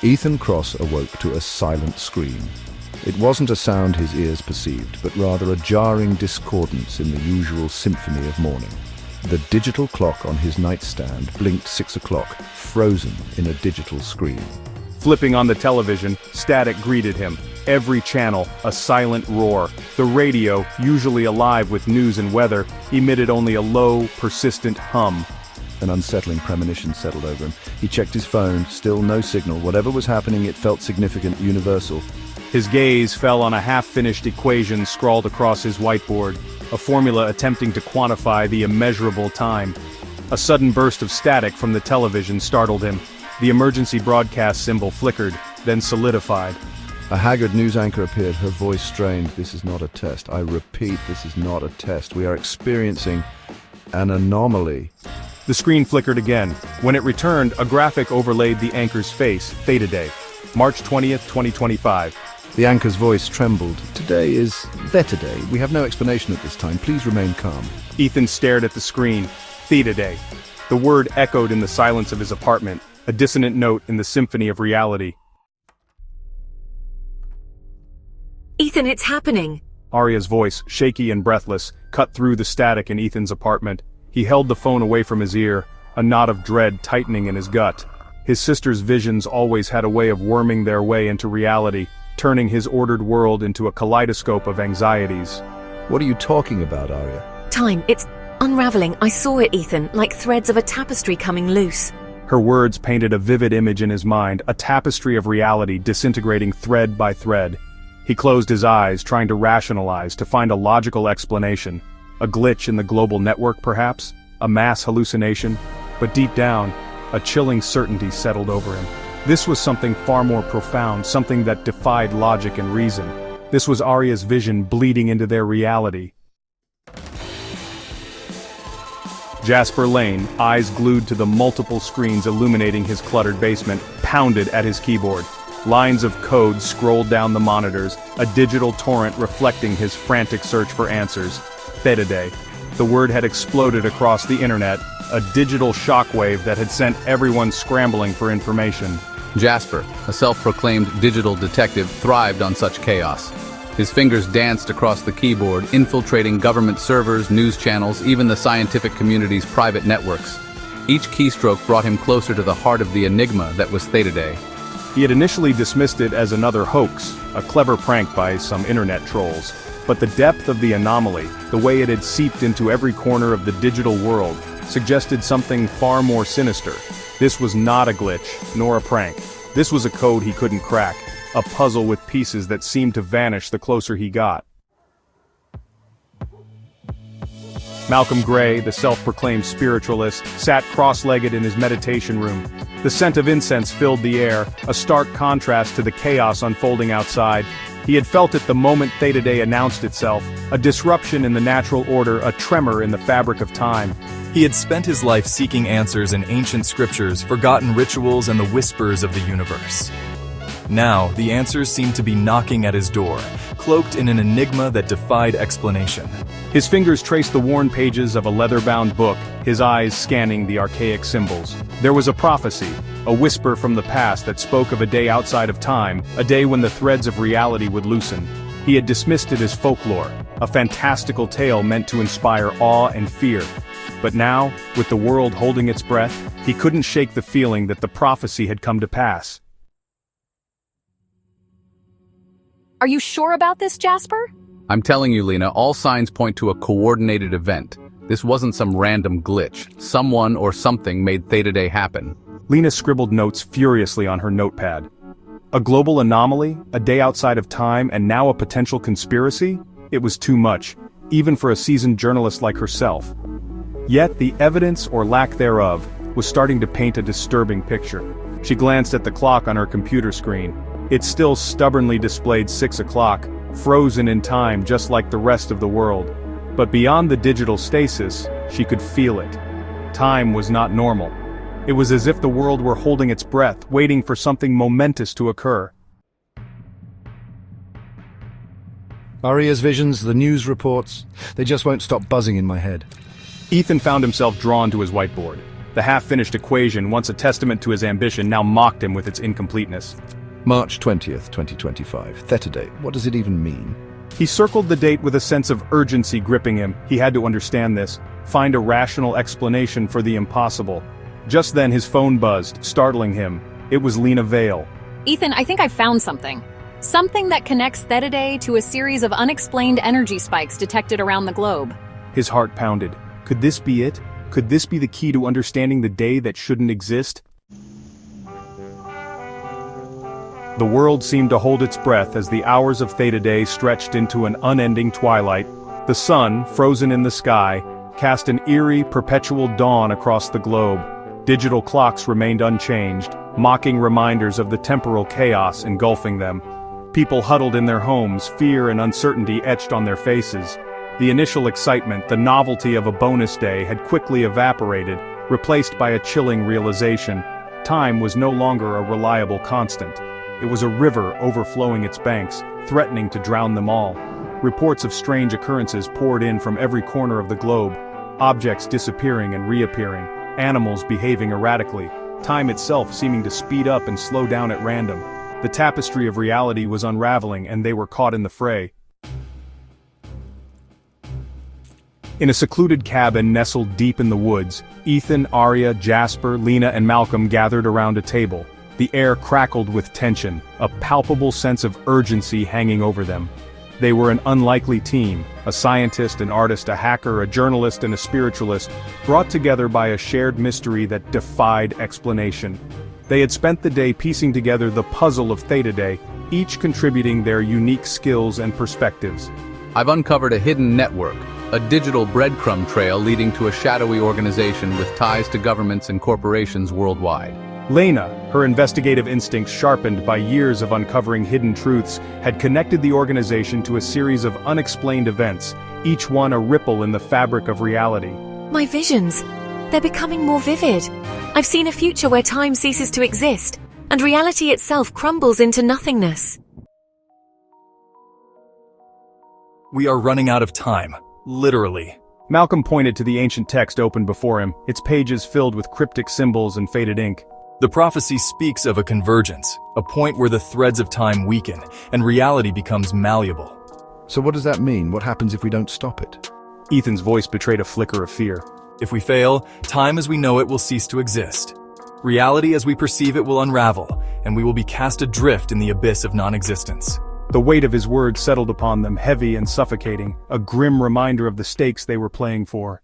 Ethan Cross awoke to a silent scream. It wasn't a sound his ears perceived, but rather a jarring discordance in the usual symphony of morning. The digital clock on his nightstand blinked 6 o'clock, frozen in a digital screen. Flipping on the television, static greeted him. Every channel, a silent roar. The radio, usually alive with news and weather, emitted only a low, persistent hum. An unsettling premonition settled over him. He checked his phone, still no signal. Whatever was happening, it felt significant, universal. His gaze fell on a half-finished equation scrawled across his whiteboard, a formula attempting to quantify the immeasurable time. A sudden burst of static from the television startled him. The emergency broadcast symbol flickered, then solidified. A haggard news anchor appeared, her voice strained. "This is not a test. I repeat, this is not a test. We are experiencing an anomaly." The screen flickered again. When it returned, a graphic overlaid the anchor's face, Thetaday, March 20th, 2025. The anchor's voice trembled. "Today is Thetaday. We have no explanation at this time. Please remain calm." Ethan stared at the screen. Thetaday. The word echoed in the silence of his apartment, a dissonant note in the symphony of reality. Ethan, it's happening. Arya's voice, shaky and breathless, cut through the static in Ethan's apartment. He held the phone away from his ear, a knot of dread tightening in his gut. His sister's visions always had a way of worming their way into reality, turning his ordered world into a kaleidoscope of anxieties. "What are you talking about, Arya?" Time, it's unraveling. I saw it, Ethan, like threads of a tapestry coming loose. Her words painted a vivid image in his mind, a tapestry of reality disintegrating thread by thread. He closed his eyes, trying to rationalize, to find a logical explanation. A glitch in the global network, perhaps? A mass hallucination? But deep down, a chilling certainty settled over him. This was something far more profound, something that defied logic and reason. This was Arya's vision bleeding into their reality. Jasper Lane, eyes glued to the multiple screens illuminating his cluttered basement, pounded at his keyboard. Lines of code scrolled down the monitors, a digital torrent reflecting his frantic search for answers. Thetaday. The word had exploded across the internet, a digital shockwave that had sent everyone scrambling for information. Jasper, a self-proclaimed digital detective, thrived on such chaos. His fingers danced across the keyboard, infiltrating government servers, news channels, even the scientific community's private networks. Each keystroke brought him closer to the heart of the enigma that was Thetaday. He had initially dismissed it as another hoax, a clever prank by some internet trolls. But the depth of the anomaly, the way it had seeped into every corner of the digital world, suggested something far more sinister. This was not a glitch, nor a prank. This was a code he couldn't crack, a puzzle with pieces that seemed to vanish the closer he got. Malcolm Gray, the self-proclaimed spiritualist, sat cross-legged in his meditation room. The scent of incense filled the air, a stark contrast to the chaos unfolding outside. He had felt it the moment Thetaday announced itself, a disruption in the natural order, a tremor in the fabric of time. He had spent his life seeking answers in ancient scriptures, forgotten rituals, and the whispers of the universe. Now, the answers seemed to be knocking at his door, cloaked in an enigma that defied explanation. His fingers traced the worn pages of a leather-bound book, his eyes scanning the archaic symbols. There was a prophecy, a whisper from the past that spoke of a day outside of time, a day when the threads of reality would loosen. He had dismissed it as folklore, a fantastical tale meant to inspire awe and fear. But now, with the world holding its breath, he couldn't shake the feeling that the prophecy had come to pass. Are you sure about this, Jasper? I'm telling you, Lena, all signs point to a coordinated event. This wasn't some random glitch. Someone or something made Thetaday happen. Lena scribbled notes furiously on her notepad. A global anomaly, a day outside of time, and now a potential conspiracy? It was too much, even for a seasoned journalist like herself. Yet the evidence, or lack thereof, was starting to paint a disturbing picture. She glanced at the clock on her computer screen. It still stubbornly displayed 6 o'clock, frozen in time just like the rest of the world. But beyond the digital stasis, she could feel it. Time was not normal. It was as if the world were holding its breath, waiting for something momentous to occur. Arya's visions, the news reports, they just won't stop buzzing in my head. Ethan found himself drawn to his whiteboard. The half-finished equation, once a testament to his ambition, now mocked him with its incompleteness. March 20th, 2025. Thetaday. What does it even mean? He circled the date with a sense of urgency gripping him. He had to understand this, find a rational explanation for the impossible. Just then his phone buzzed, startling him. It was Lena Vale. Ethan, I think I found something. Something that connects Thetaday to a series of unexplained energy spikes detected around the globe. His heart pounded. Could this be it? Could this be the key to understanding the day that shouldn't exist? The world seemed to hold its breath as the hours of Thetaday stretched into an unending twilight. The sun, frozen in the sky, cast an eerie, perpetual dawn across the globe. Digital clocks remained unchanged, mocking reminders of the temporal chaos engulfing them. People huddled in their homes, fear and uncertainty etched on their faces. The initial excitement, the novelty of a bonus day, had quickly evaporated, replaced by a chilling realization. Time was no longer a reliable constant. It was a river overflowing its banks, threatening to drown them all. Reports of strange occurrences poured in from every corner of the globe, objects disappearing and reappearing, animals behaving erratically, time itself seeming to speed up and slow down at random. The tapestry of reality was unraveling, and they were caught in the fray. In a secluded cabin nestled deep in the woods, Ethan, Arya, Jasper, Lena, and Malcolm gathered around a table. The air crackled with tension, a palpable sense of urgency hanging over them. They were an unlikely team, a scientist, an artist, a hacker, a journalist, and a spiritualist, brought together by a shared mystery that defied explanation. They had spent the day piecing together the puzzle of Thetaday, each contributing their unique skills and perspectives. I've uncovered a hidden network, a digital breadcrumb trail leading to a shadowy organization with ties to governments and corporations worldwide. Lena, her investigative instincts sharpened by years of uncovering hidden truths, had connected the organization to a series of unexplained events, each one a ripple in the fabric of reality. My visions. They're becoming more vivid. I've seen a future where time ceases to exist, and reality itself crumbles into nothingness. We are running out of time. Literally. Malcolm pointed to the ancient text open before him, its pages filled with cryptic symbols and faded ink. The prophecy speaks of a convergence, a point where the threads of time weaken, and reality becomes malleable. So what does that mean? What happens if we don't stop it? Ethan's voice betrayed a flicker of fear. If we fail, time as we know it will cease to exist. Reality as we perceive it will unravel, and we will be cast adrift in the abyss of non-existence. The weight of his words settled upon them, heavy and suffocating, a grim reminder of the stakes they were playing for.